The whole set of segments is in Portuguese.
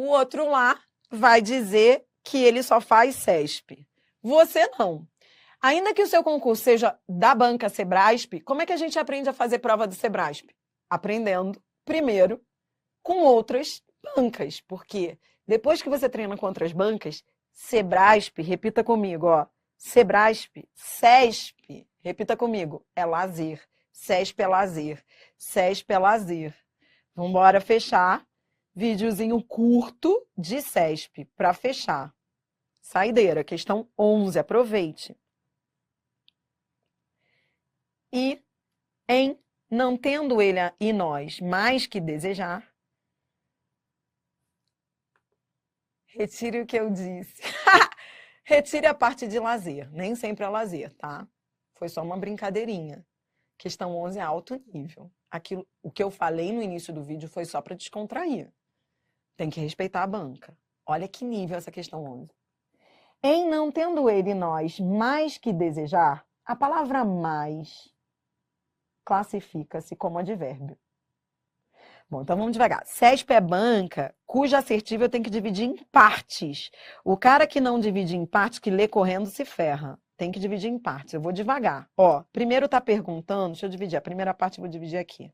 O outro lá vai dizer que ele só faz CESP. Você não. Ainda que o seu concurso seja da banca Sebrasp, como é que a gente aprende a fazer prova do Sebrasp? Aprendendo, primeiro, com outras bancas, porque depois que você treina com outras bancas, Sebrasp, repita comigo, ó, Sebrasp, CESP, repita comigo, é lazer, CESP é lazer, CESP é lazer. Vamos embora fechar, videozinho curto de CESP, para fechar. Saideira, questão 11, aproveite. E em não tendo ele e nós mais que desejar, retire o que eu disse. Retire a parte de lazer. Nem sempre é lazer, tá? Foi só uma brincadeirinha. Questão 11 é alto nível. Aquilo, o que eu falei no início do vídeo foi só para descontrair. Tem que respeitar a banca. Olha que nível essa questão 11. Em não tendo ele e nós mais que desejar, a palavra mais classifica-se como advérbio. Bom, então vamos devagar. CESP é banca cuja assertiva eu tenho que dividir em partes. O cara que não divide em partes, que lê correndo, se ferra. Tem que dividir em partes. Eu vou devagar. Ó, primeiro tá perguntando, deixa eu dividir. A primeira parte eu vou dividir aqui.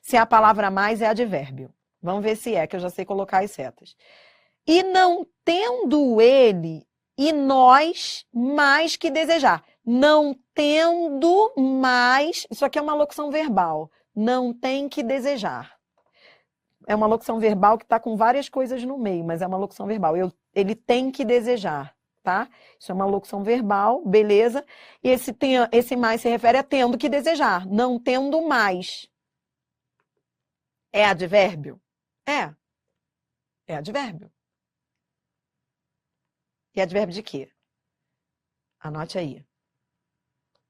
Se a palavra mais é advérbio. Vamos ver se é, que eu já sei colocar as setas. E não tendo ele e nós mais que desejar. Não tendo mais... Isso aqui é uma locução verbal. Não tem que desejar. É uma locução verbal que está com várias coisas no meio, mas é uma locução verbal. Ele tem que desejar, tá? Isso é uma locução verbal, beleza? E esse mais se refere a tendo que desejar, não tendo mais. É advérbio? É. É advérbio. E advérbio de quê? Anote aí.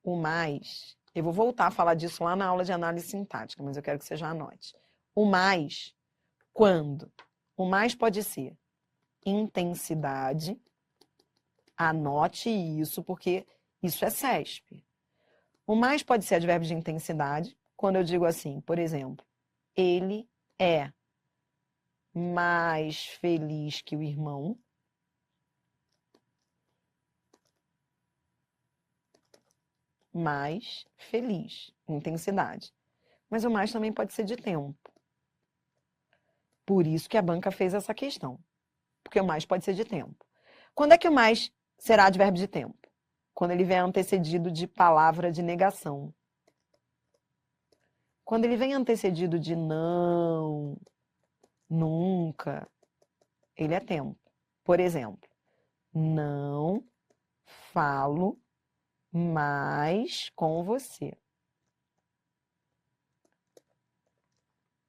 O mais... Eu vou voltar a falar disso lá na aula de análise sintática, mas eu quero que você já anote. O mais... Quando? O mais pode ser intensidade. Anote isso, porque isso é CESP. O mais pode ser advérbio de intensidade. Quando eu digo assim, por exemplo, ele é mais feliz que o irmão. Mais feliz. Intensidade. Mas o mais também pode ser de tempo. Por isso que a banca fez essa questão. Porque o mais pode ser de tempo. Quando é que o mais será advérbio de tempo? Quando ele vem antecedido de palavra de negação. Quando ele vem antecedido de não, nunca, ele é tempo. Por exemplo, não falo mais com você.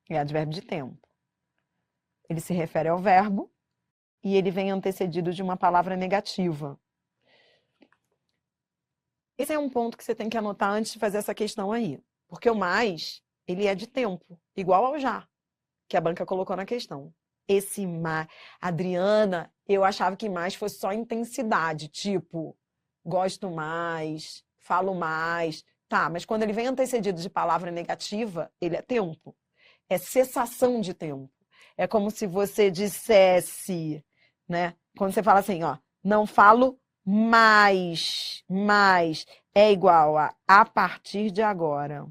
É advérbio de tempo. Ele se refere ao verbo e ele vem antecedido de uma palavra negativa. Esse é um ponto que você tem que anotar antes de fazer essa questão aí. Porque o mais, ele é de tempo, igual ao já, que a banca colocou na questão. Esse mais... Adriana, eu achava que mais fosse só intensidade, tipo, gosto mais, falo mais. Tá, mas quando ele vem antecedido de palavra negativa, ele é tempo. É cessação de tempo. É como se você dissesse, né? Quando você fala assim, ó, não falo mais, é igual a partir de agora.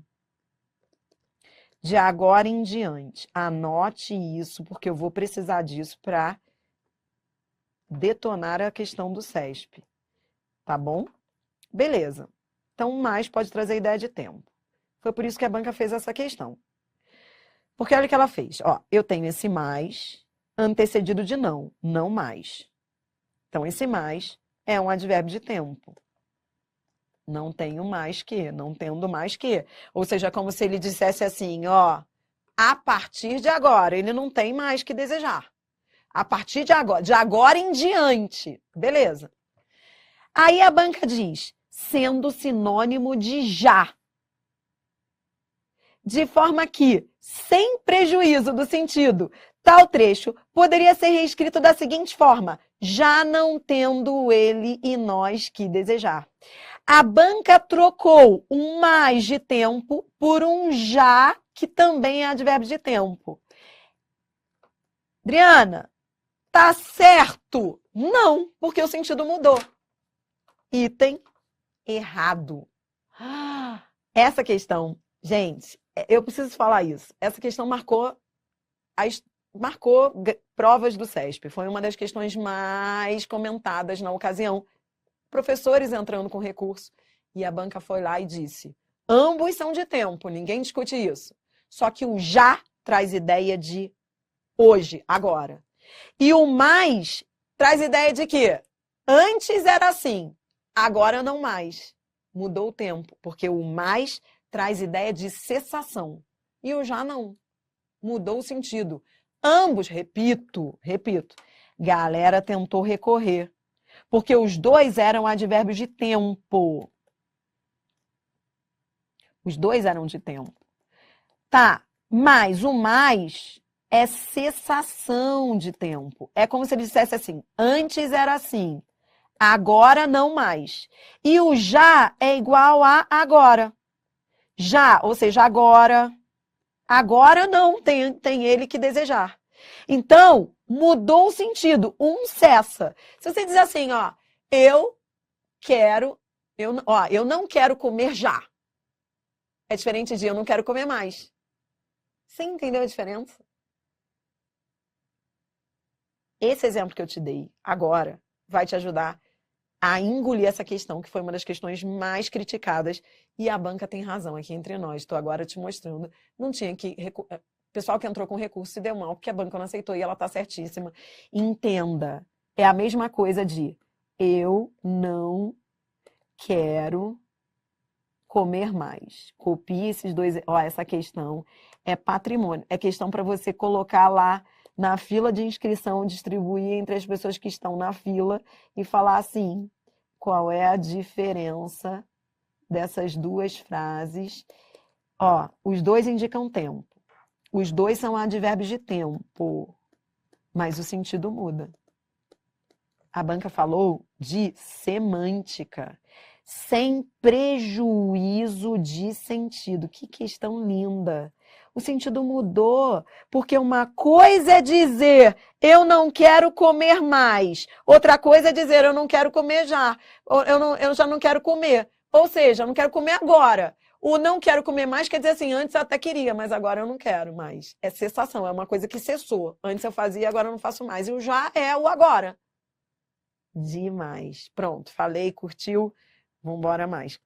De agora em diante. Anote isso, porque eu vou precisar disso para detonar a questão do CESP. Tá bom? Beleza. Então, mais pode trazer ideia de tempo. Foi por isso que a banca fez essa questão. Porque olha o que ela fez. Ó, eu tenho esse mais antecedido de não, não mais. Então, esse mais é um advérbio de tempo. Não tenho mais que, não tendo mais que. Ou seja, como se ele dissesse assim, ó, a partir de agora, ele não tem mais que desejar. A partir de agora em diante. Beleza. Aí a banca diz, sendo sinônimo de já. De forma que, sem prejuízo do sentido, tal trecho poderia ser reescrito da seguinte forma, já não tendo ele e nós que desejar. A banca trocou um mais de tempo por um já, que também é advérbio de tempo. Adriana, Tá certo? Não, porque o sentido mudou. Item errado. Essa questão, gente, eu preciso falar isso. Essa questão marcou provas do CESP. Foi uma das questões mais comentadas na ocasião. Professores entrando com recurso. E a banca foi lá e disse: ambos são de tempo, ninguém discute isso. Só que o já traz ideia de hoje, agora. E o mais traz ideia de que antes era assim, agora não mais. Mudou o tempo, porque o mais traz ideia de cessação. E o já não. Mudou o sentido. Ambos, repito, galera tentou recorrer. Porque os dois eram advérbios de tempo. Os dois eram de tempo. Tá, mas o mais é cessação de tempo. É como se ele dissesse assim, antes era assim, agora não mais. E o já é igual a agora. Já, ou seja, agora não, tem ele que desejar. Então, mudou o sentido, um cessa. Se você dizer assim, ó, eu não quero comer já. É diferente de eu não quero comer mais. Você entendeu a diferença? Esse exemplo que eu te dei agora vai te ajudar a engolir essa questão, que foi uma das questões mais criticadas, e a banca tem razão aqui entre nós. Estou agora te mostrando. Não tinha que... O pessoal que entrou com recurso se deu mal, porque a banca não aceitou e ela está certíssima. Entenda, é a mesma coisa de eu não quero comer mais. Copie esses dois... Ó, essa questão é patrimônio. É questão para você colocar lá na fila de inscrição, distribuir entre as pessoas que estão na fila e falar assim, qual é a diferença dessas duas frases? Ó, os dois indicam tempo. Os dois são advérbios de tempo, mas o sentido muda. A banca falou de semântica, sem prejuízo de sentido. Que questão linda! O sentido mudou, porque uma coisa é dizer eu não quero comer mais, outra coisa é dizer eu não quero comer já, eu já não quero comer, ou seja, eu não quero comer agora. O não quero comer mais quer dizer assim, antes eu até queria, mas agora eu não quero mais. É cessação, é uma coisa que cessou. Antes eu fazia, agora eu não faço mais. E o já é o agora. Demais. Pronto, falei, curtiu? Vamos embora mais.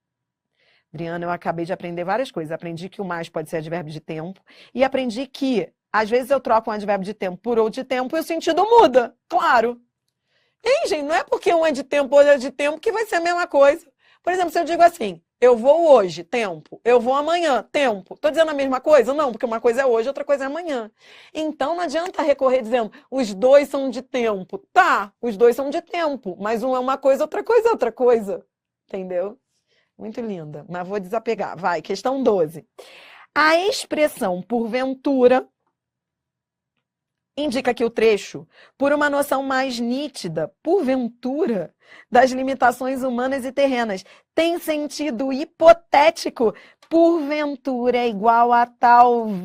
Adriana, eu acabei de aprender várias coisas. Aprendi que o mais pode ser advérbio de tempo. E aprendi que, às vezes, eu troco um advérbio de tempo por outro de tempo e o sentido muda. Claro. Hein, gente? Não é porque um é de tempo ou outro é de tempo que vai ser a mesma coisa. Por exemplo, se eu digo assim, eu vou hoje, tempo. Eu vou amanhã, tempo. Estou dizendo a mesma coisa? Não, porque uma coisa é hoje, outra coisa é amanhã. Então, não adianta recorrer dizendo, os dois são de tempo. Tá, os dois são de tempo, mas um é uma coisa, outra coisa é outra coisa. Entendeu? Muito linda, mas vou desapegar. Vai, questão 12. A expressão porventura indica que o trecho, por uma noção mais nítida, porventura, das limitações humanas e terrenas, tem sentido hipotético. Porventura é igual a talvez.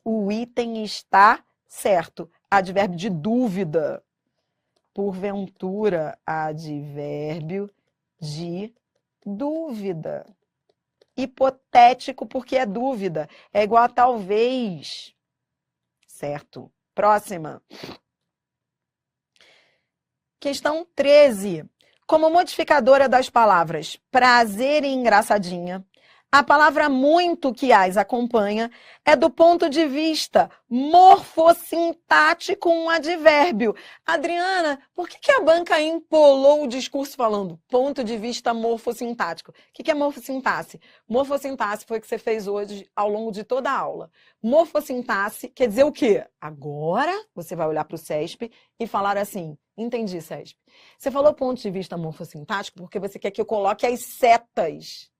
O item está certo. Advérbio de dúvida. Porventura, advérbio de dúvida. Hipotético porque é dúvida. É igual a talvez. Certo. Próxima. Questão 13. Como modificadora das palavras prazer e engraçadinha, a palavra muito que as acompanha é do ponto de vista morfossintático um advérbio. Adriana, por que a banca empolou o discurso falando ponto de vista morfossintático? O que é morfossintaxe? Morfossintaxe foi o que você fez hoje ao longo de toda a aula. Morfossintaxe quer dizer o quê? Agora você vai olhar para o CESP e falar assim, entendi, CESP. Você falou ponto de vista morfossintático porque você quer que eu coloque as setas.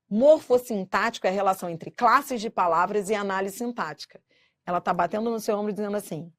Morfossintático é a relação entre classes de palavras e análise sintática. Ela está batendo no seu ombro dizendo assim,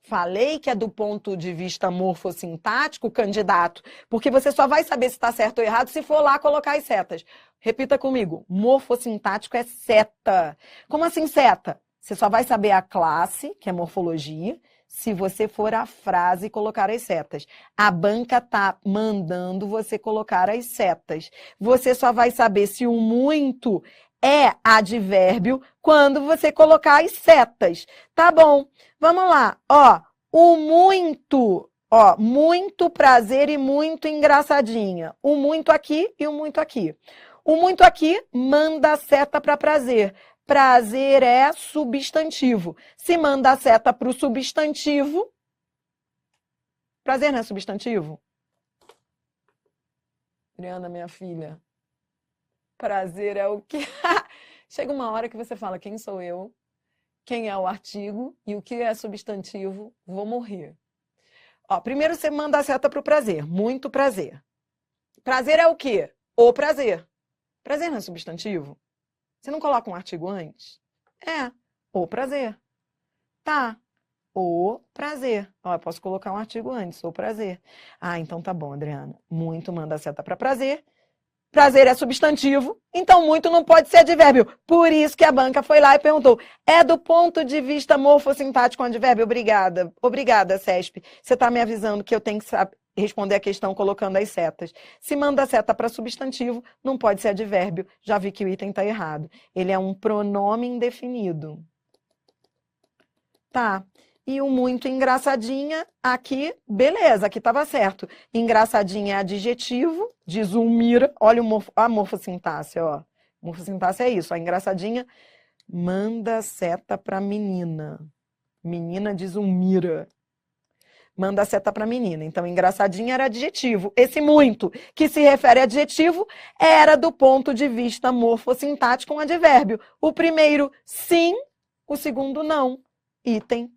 falei que é do ponto de vista morfossintático, candidato, porque você só vai saber se está certo ou errado se for lá colocar as setas. Repita comigo, morfossintático é seta. Como assim seta? Você só vai saber a classe, que é morfologia, se você for a frase e colocar as setas. A banca tá mandando você colocar as setas. Você só vai saber se o muito é advérbio quando você colocar as setas. Tá bom, vamos lá. Ó, o muito, ó, muito prazer e muito engraçadinha. O muito aqui e o muito aqui. O muito aqui manda a seta para prazer. Prazer é substantivo. Se manda a seta para o substantivo, prazer não é substantivo? Adriana, minha filha, prazer é o quê? Chega uma hora que você fala, quem sou eu? Quem é o artigo? E o que é substantivo? Vou morrer. Ó, primeiro você manda a seta para o prazer. Muito prazer. Prazer é o quê? O prazer. Prazer não é substantivo? Você não coloca um artigo antes? É, o prazer. Tá, o prazer. Ó, eu posso colocar um artigo antes, o prazer. Ah, então tá bom, Adriana. Muito manda a seta para prazer. Prazer é substantivo, então muito não pode ser advérbio. Por isso que a banca foi lá e perguntou. É do ponto de vista morfossintático advérbio? Obrigada. Obrigada, CESP. Você está me avisando que eu tenho que responder a questão colocando as setas. Se manda a seta para substantivo, não pode ser advérbio. Já vi que o item está errado. Ele é um pronome indefinido. Tá. E o muito engraçadinha, aqui, beleza, aqui estava certo. Engraçadinha é adjetivo, diz o Mira. Olha a morfossintaxe, ó. Morfossintaxe é isso, a engraçadinha manda seta para menina. Menina diz um Mira. Manda seta para menina. Então, engraçadinha era adjetivo. Esse muito, que se refere a adjetivo, era do ponto de vista morfossintático um advérbio. O primeiro, sim, o segundo, não. Item.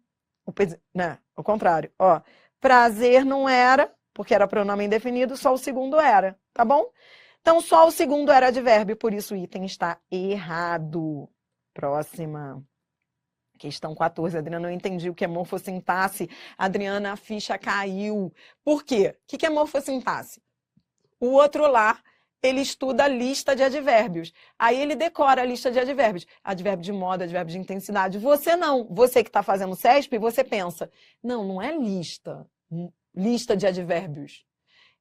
Né? O contrário, ó. Prazer não era, porque era pronome indefinido, só o segundo era, tá bom? Então, só o segundo era advérbio, por isso o item está errado. Próxima. Questão 14. Adriana, eu entendi o que é morfossintaxe. Adriana, a ficha caiu. Por quê? O que é morfossintaxe? O outro lá, ele estuda a lista de advérbios. Aí ele decora a lista de advérbios. Advérbio de modo, advérbio de intensidade. Você não. Você que está fazendo CESP, você pensa, não é lista de advérbios.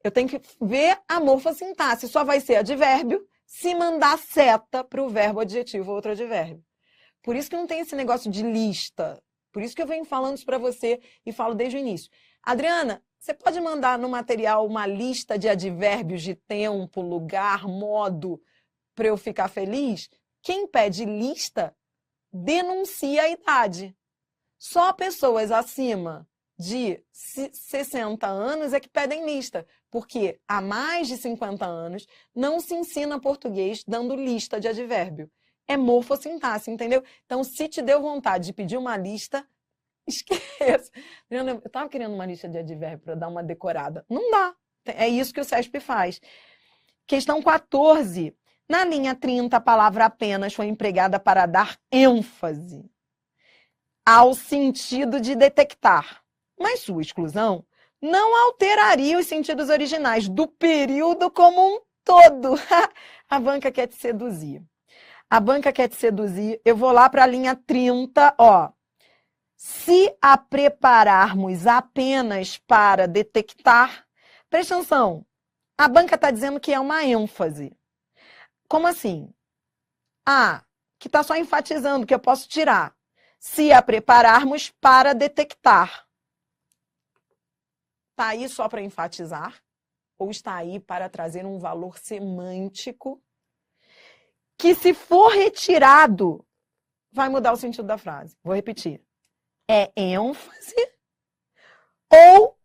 Eu tenho que ver a morfossintaxe. Só vai ser advérbio se mandar seta para o verbo adjetivo ou outro advérbio. Por isso que não tem esse negócio de lista. Por isso que eu venho falando isso para você e falo desde o início. Adriana, você pode mandar no material uma lista de advérbios de tempo, lugar, modo, para eu ficar feliz? Quem pede lista denuncia a idade. Só pessoas acima de 60 anos é que pedem lista, porque há mais de 50 anos não se ensina português dando lista de advérbio. É morfossintaxe, entendeu? Então, se te deu vontade de pedir uma lista, esqueça. Eu estava querendo uma lista de advérbio para dar uma decorada. Não dá. É isso que o CESP faz. Questão 14. Na linha 30, a palavra apenas foi empregada para dar ênfase ao sentido de detectar. Mas sua exclusão não alteraria os sentidos originais do período como um todo. A banca quer te seduzir. A banca quer te seduzir. Eu vou lá para a linha 30, ó. Se a prepararmos apenas para detectar, presta atenção, a banca está dizendo que é uma ênfase. Como assim? Ah, que está só enfatizando que eu posso tirar. Se a prepararmos para detectar. Está aí só para enfatizar? Ou está aí para trazer um valor semântico que, se for retirado, vai mudar o sentido da frase? Vou repetir. É ênfase ou...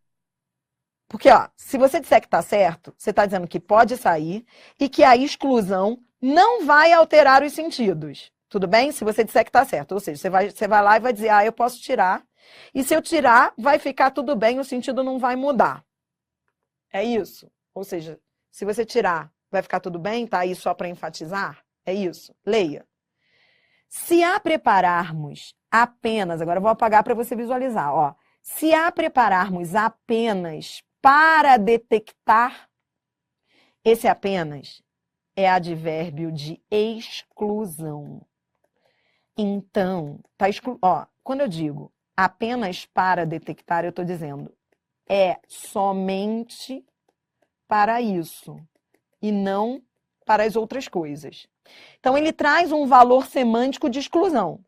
Porque, ó, se você disser que está certo, você está dizendo que pode sair e que a exclusão não vai alterar os sentidos. Tudo bem? Se você disser que está certo. Ou seja, você vai lá e vai dizer, ah, eu posso tirar. E se eu tirar, vai ficar tudo bem, o sentido não vai mudar. É isso? Ou seja, se você tirar, vai ficar tudo bem? Tá aí só para enfatizar? É isso? Leia. Se a prepararmos apenas, agora eu vou apagar para você visualizar, ó. Se a prepararmos apenas para detectar, esse apenas é advérbio de exclusão. Então, ó, quando eu digo apenas para detectar, eu estou dizendo, é somente para isso e não para as outras coisas. Então, ele traz um valor semântico de exclusão.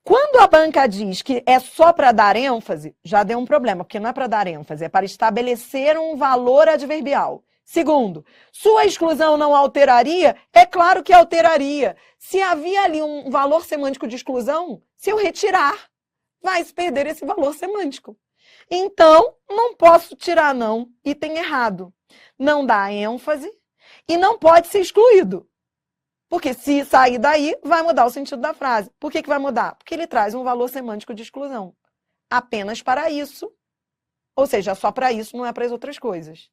Quando a banca diz que é só para dar ênfase, já deu um problema, porque não é para dar ênfase, é para estabelecer um valor adverbial. Segundo, sua exclusão não alteraria? É claro que alteraria. Se havia ali um valor semântico de exclusão, se eu retirar, vai se perder esse valor semântico. Então, não posso tirar não, item errado. Não dá ênfase e não pode ser excluído. Porque se sair daí, vai mudar o sentido da frase. Por que vai mudar? Porque ele traz um valor semântico de exclusão. Apenas para isso, ou seja, só para isso, não é para as outras coisas.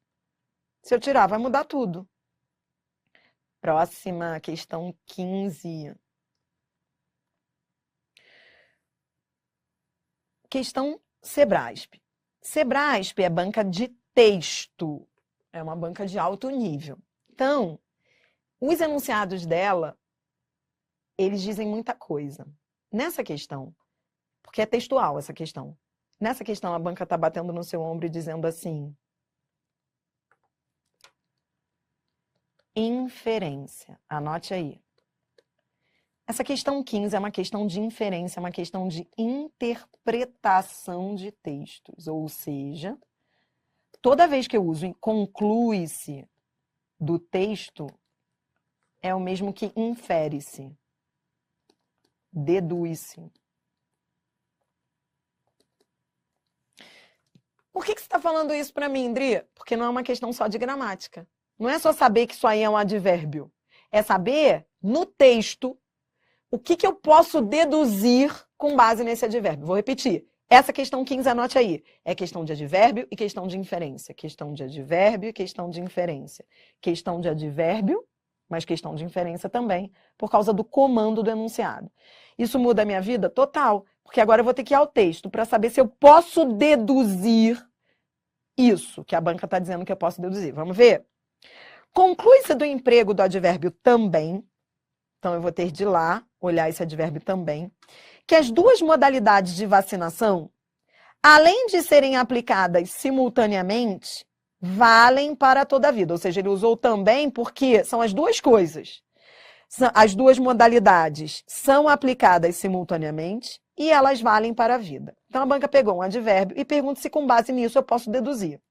Se eu tirar, vai mudar tudo. Próxima, questão 15. Questão Sebrasp. Sebrasp é banca de texto. É uma banca de alto nível. Então, os enunciados dela, eles dizem muita coisa. Nessa questão, porque é textual essa questão. Nessa questão, a banca está batendo no seu ombro e dizendo assim: inferência. Anote aí. Essa questão 15 é uma questão de inferência, é uma questão de interpretação de textos. Ou seja, toda vez que eu uso conclui-se do texto, é o mesmo que infere-se, deduz-se. Por que você está falando isso para mim, Indri? Porque não é uma questão só de gramática. Não é só saber que isso aí é um advérbio. É saber, no texto, o que eu posso deduzir com base nesse advérbio. Vou repetir. Essa questão 15, anote aí. É questão de advérbio e questão de inferência. Questão de advérbio e questão de inferência. Questão de advérbio, mas questão de inferência também, por causa do comando do enunciado. Isso muda a minha vida? Total. Porque agora eu vou ter que ir ao texto para saber se eu posso deduzir isso que a banca está dizendo que eu posso deduzir. Vamos ver? Conclui-se do emprego do advérbio também. Então, eu vou ter de ir lá, olhar esse advérbio também. Que as duas modalidades de vacinação, além de serem aplicadas simultaneamente, valem para toda a vida. Ou seja, ele usou também porque são as duas coisas. As duas modalidades são aplicadas simultaneamente e elas valem para a vida. Então, a banca pegou um advérbio e pergunta se com base nisso eu posso deduzir.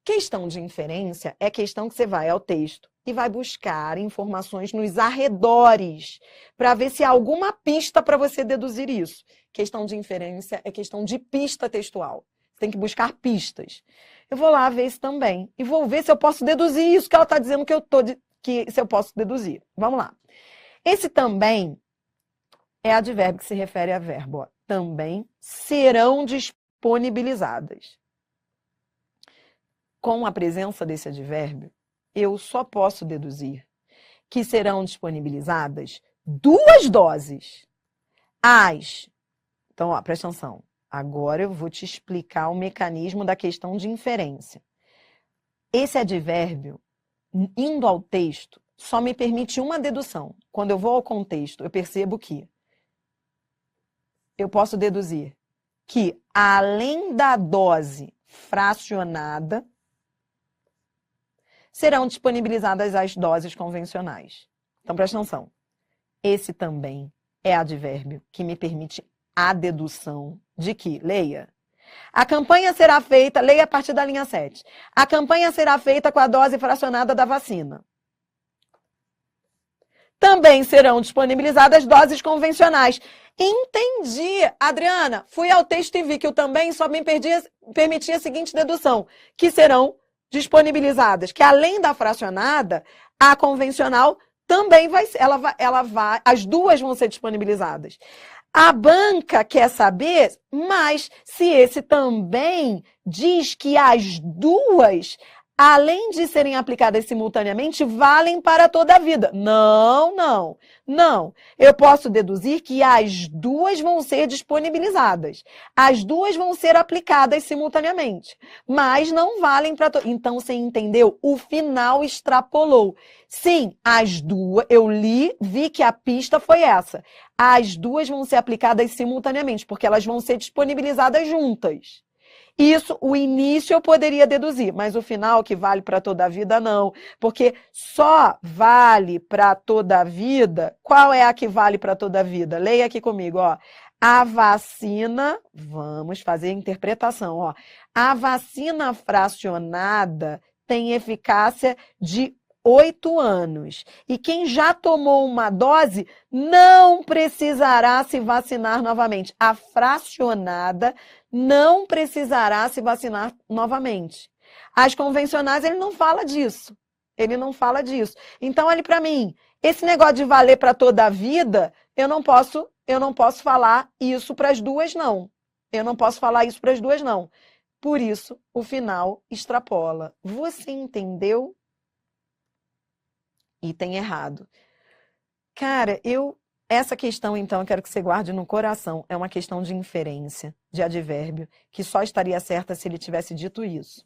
Questão de inferência é questão que você vai ao texto e vai buscar informações nos arredores para ver se há alguma pista para você deduzir isso. Questão de inferência é questão de pista textual. Você tem que buscar pistas. Eu vou lá ver isso também e vou ver se eu posso deduzir isso que ela está dizendo se eu posso deduzir. Vamos lá. Esse também é advérbio que se refere a verbo. Ó. Também serão disponibilizadas. Com a presença desse advérbio, eu só posso deduzir que serão disponibilizadas 2 doses. Então, ó, presta atenção. Agora eu vou te explicar o mecanismo da questão de inferência. Esse advérbio, indo ao texto, só me permite uma dedução. Quando eu vou ao contexto, eu percebo que eu posso deduzir que, além da dose fracionada, serão disponibilizadas as doses convencionais. Então, presta atenção. Esse também é advérbio que me permite a dedução de que, leia, a campanha será feita, leia a partir da linha 7, a campanha será feita com a dose fracionada da vacina. Também serão disponibilizadas doses convencionais. Entendi, Adriana. Fui ao texto e vi que o também só me permitia a seguinte dedução, que serão disponibilizadas, que além da fracionada, a convencional também vai ser, as duas vão ser disponibilizadas. A banca quer saber, mas se esse também diz que as duas, além de serem aplicadas simultaneamente, valem para toda a vida. Não, não, não. Eu posso deduzir que as duas vão ser disponibilizadas. As duas vão ser aplicadas simultaneamente, mas não valem para toda. Então, você entendeu? O final extrapolou. Sim, as duas, eu li, vi que a pista foi essa. As duas vão ser aplicadas simultaneamente, porque elas vão ser disponibilizadas juntas. Isso, o início eu poderia deduzir, mas o final que vale para toda a vida, não. Porque só vale para toda a vida. Qual é a que vale para toda a vida? Leia aqui comigo, ó. A vacina, vamos fazer a interpretação, ó. A vacina fracionada tem eficácia de 8 anos. E quem já tomou uma dose não precisará se vacinar novamente. A fracionada não precisará se vacinar novamente. As convencionais, ele não fala disso. Ele não fala disso. Então, olhe para mim, esse negócio de valer para toda a vida, eu não posso falar isso para as duas, não. Eu não posso falar isso para as duas, não. Por isso, o final extrapola. Você entendeu? Item errado. Cara, essa questão, então, eu quero que você guarde no coração. É uma questão de inferência, de advérbio, que só estaria certa se ele tivesse dito isso.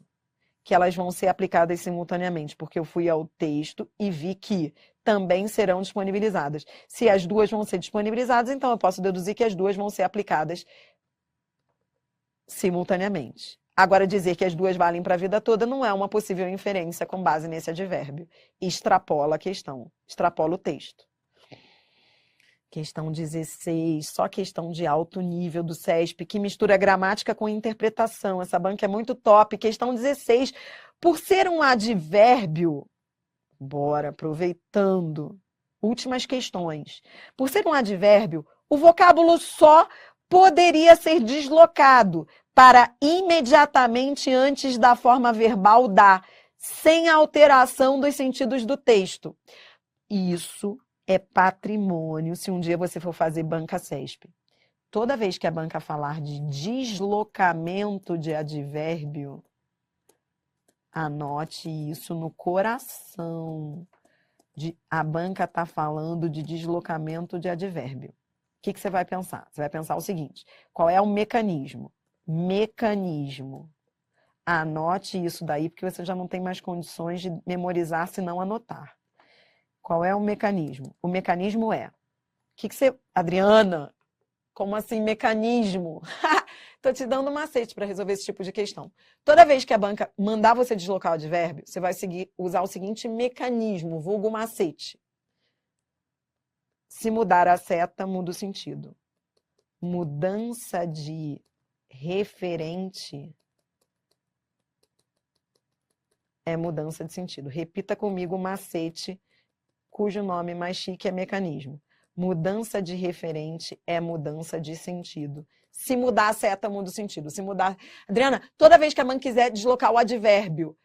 Que elas vão ser aplicadas simultaneamente, porque eu fui ao texto e vi que também serão disponibilizadas. Se as duas vão ser disponibilizadas, então eu posso deduzir que as duas vão ser aplicadas simultaneamente. Agora, dizer que as duas valem para a vida toda não é uma possível inferência com base nesse advérbio. Extrapola a questão, extrapola o texto. Questão 16, só questão de alto nível do CESP, que mistura gramática com interpretação. Essa banca é muito top. Questão 16, por ser um advérbio, bora, aproveitando, últimas questões. Por ser um advérbio, o vocábulo só poderia ser deslocado para imediatamente antes da forma verbal da, sem alteração dos sentidos do texto. Isso é patrimônio se um dia você for fazer banca CESP. Toda vez que a banca falar de deslocamento de advérbio, anote isso no coração. A banca está falando de deslocamento de advérbio. O que você vai pensar? Você vai pensar o seguinte: qual é o mecanismo? Mecanismo. Anote isso daí, porque você já não tem mais condições de memorizar se não anotar. Qual é o mecanismo? O mecanismo é... Adriana, como assim mecanismo? Estou te dando um macete para resolver esse tipo de questão. Toda vez que a banca mandar você deslocar o advérbio, você vai usar o seguinte mecanismo, vulgo macete. Se mudar a seta, muda o sentido. Mudança de referente é mudança de sentido. Repita comigo o macete, cujo nome mais chique é mecanismo. Mudança de referente é mudança de sentido. Se mudar a seta, muda o sentido. Se mudar... Adriana, toda vez que a mãe quiser deslocar o advérbio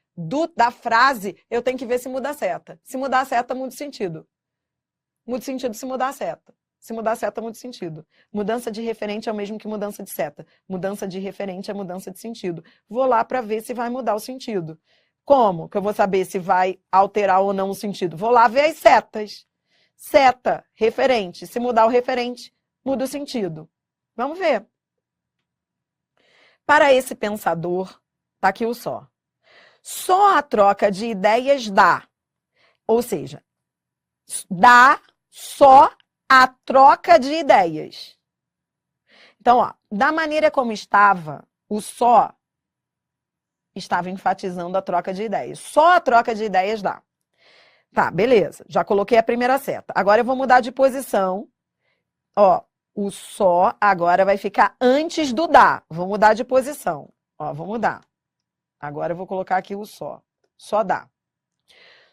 da frase, eu tenho que ver se muda a seta. Se mudar a seta, muda o sentido. Muda o sentido se mudar a seta. Se mudar a seta, muda o sentido. Mudança de referente é o mesmo que mudança de seta. Mudança de referente é mudança de sentido. Vou lá para ver se vai mudar o sentido. Como que eu vou saber se vai alterar ou não o sentido? Vou lá ver as setas. Seta, referente. Se mudar o referente, muda o sentido. Vamos ver. Para esse pensador, tá aqui o só. Só a troca de ideias dá. Ou seja, dá só a troca de ideias. Então, ó, da maneira como estava, o só estava enfatizando a troca de ideias. Só a troca de ideias dá. Tá, beleza. Já coloquei a primeira seta. Agora eu vou mudar de posição. Ó, o só agora vai ficar antes do dá. Vou mudar de posição. Ó, vou mudar. Agora eu vou colocar aqui o só. Só dá.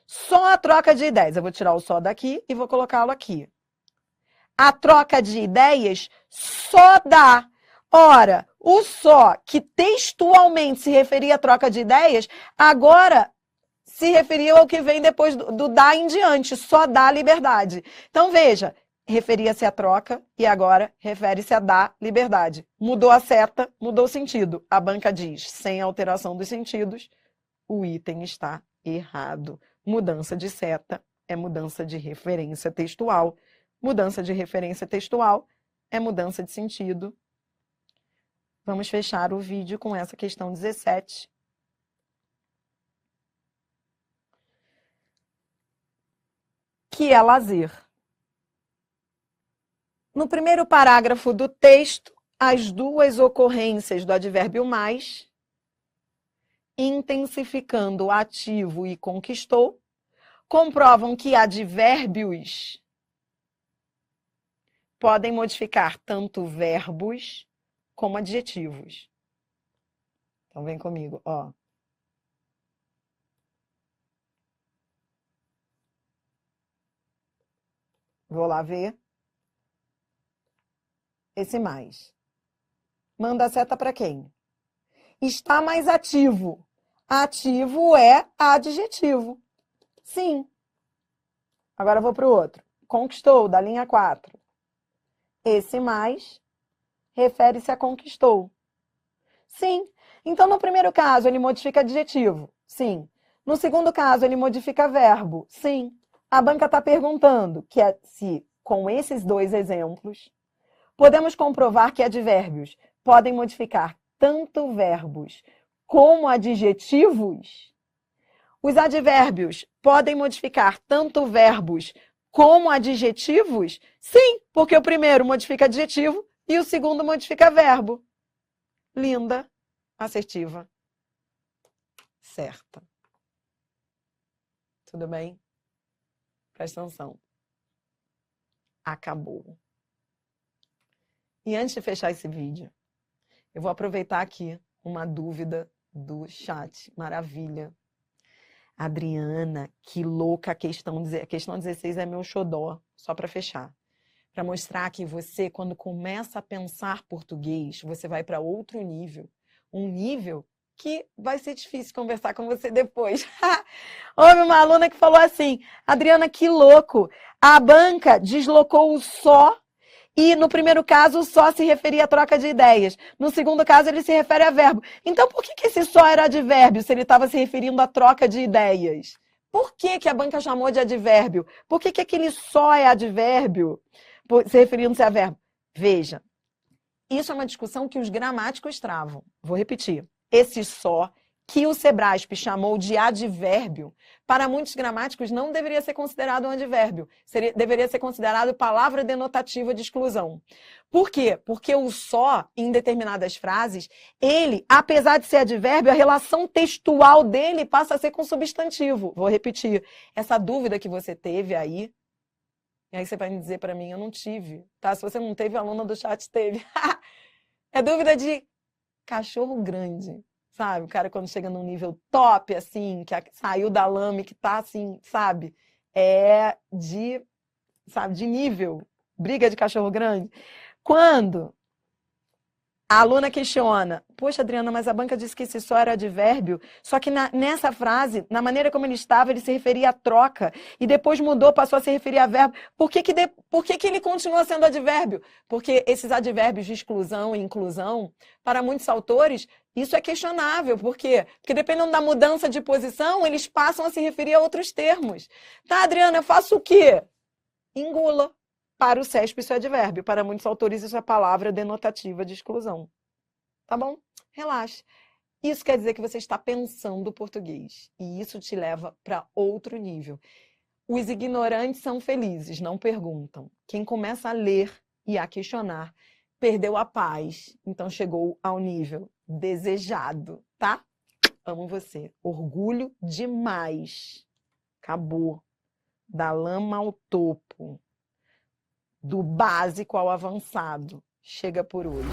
Só a troca de ideias. Eu vou tirar o só daqui e vou colocá-lo aqui. A troca de ideias só dá. Ora, o só, que textualmente se referia à troca de ideias, agora se referia ao que vem depois do dá em diante. Só dá liberdade. Então, veja, referia-se à troca e agora refere-se a dar liberdade. Mudou a seta, mudou o sentido. A banca diz, sem alteração dos sentidos, o item está errado. Mudança de seta é mudança de referência textual. Mudança de referência textual é mudança de sentido. Vamos fechar o vídeo com essa questão 17. Que é lazer. No primeiro parágrafo do texto, as duas ocorrências do advérbio mais, intensificando o ativo e conquistou, comprovam que advérbios podem modificar tanto verbos como adjetivos. Então, vem comigo, ó. Vou lá ver. Esse mais. Manda a seta para quem? Está mais ativo. Ativo é adjetivo. Sim. Agora eu vou para o outro. Conquistou, da linha 4. Esse mais refere-se a conquistou. Sim. Então, no primeiro caso, ele modifica adjetivo. Sim. No segundo caso, ele modifica verbo. Sim. A banca está perguntando que se, com esses dois exemplos, podemos comprovar que advérbios podem modificar tanto verbos como adjetivos. Os advérbios podem modificar tanto verbos como adjetivos? Sim, porque o primeiro modifica adjetivo e o segundo modifica verbo. Linda, assertiva, certa. Tudo bem? Presta atenção. Acabou. E antes de fechar esse vídeo, eu vou aproveitar aqui uma dúvida do chat. Maravilha. Adriana, que louca a questão 16 é meu xodó, só para fechar. Para mostrar que você, quando começa a pensar português, você vai para outro nível. Um nível que vai ser difícil conversar com você depois. Houve uma aluna que falou assim, Adriana, que louco, a banca deslocou o só e no primeiro caso o só se referia à troca de ideias. No segundo caso ele se refere a verbo. Então por que esse só era advérbio se ele estava se referindo à troca de ideias? Por que a banca chamou de advérbio? Por que aquele só é advérbio se referindo-se a verbo? Veja, isso é uma discussão que os gramáticos travam. Vou repetir. Esse só, que o Sebrasp chamou de advérbio, para muitos gramáticos não deveria ser considerado um advérbio. Deveria ser considerado palavra denotativa de exclusão. Por quê? Porque o só, em determinadas frases, ele, apesar de ser advérbio, a relação textual dele passa a ser com substantivo. Vou repetir. Essa dúvida que você teve aí, e aí você vai me dizer para mim, eu não tive. Tá? Se você não teve, a aluna do chat teve. É dúvida de cachorro grande, sabe? O cara quando chega num nível top, assim, que saiu da lama e que tá assim, sabe? É de, sabe, de nível. Briga de cachorro grande. Quando a aluna questiona, poxa, Adriana, mas a banca disse que esse só era advérbio, só que nessa frase, na maneira como ele estava, ele se referia à troca, e depois mudou, passou a se referir a verbo. Por que ele continua sendo advérbio? Porque esses advérbios de exclusão e inclusão, para muitos autores, isso é questionável. Por quê? Porque dependendo da mudança de posição, eles passam a se referir a outros termos. Tá, Adriana, eu faço o quê? Engula. Para o CESP isso é advérbio, para muitos autores isso é palavra denotativa de exclusão. Tá bom? Relaxa. Isso quer dizer que você está pensando português, e isso te leva para outro nível. Os ignorantes são felizes, não perguntam. Quem começa a ler e a questionar, perdeu a paz, então chegou ao nível desejado, tá? Amo você. Orgulho demais. Acabou. Da lama ao topo. Do básico ao avançado. Chega por hoje.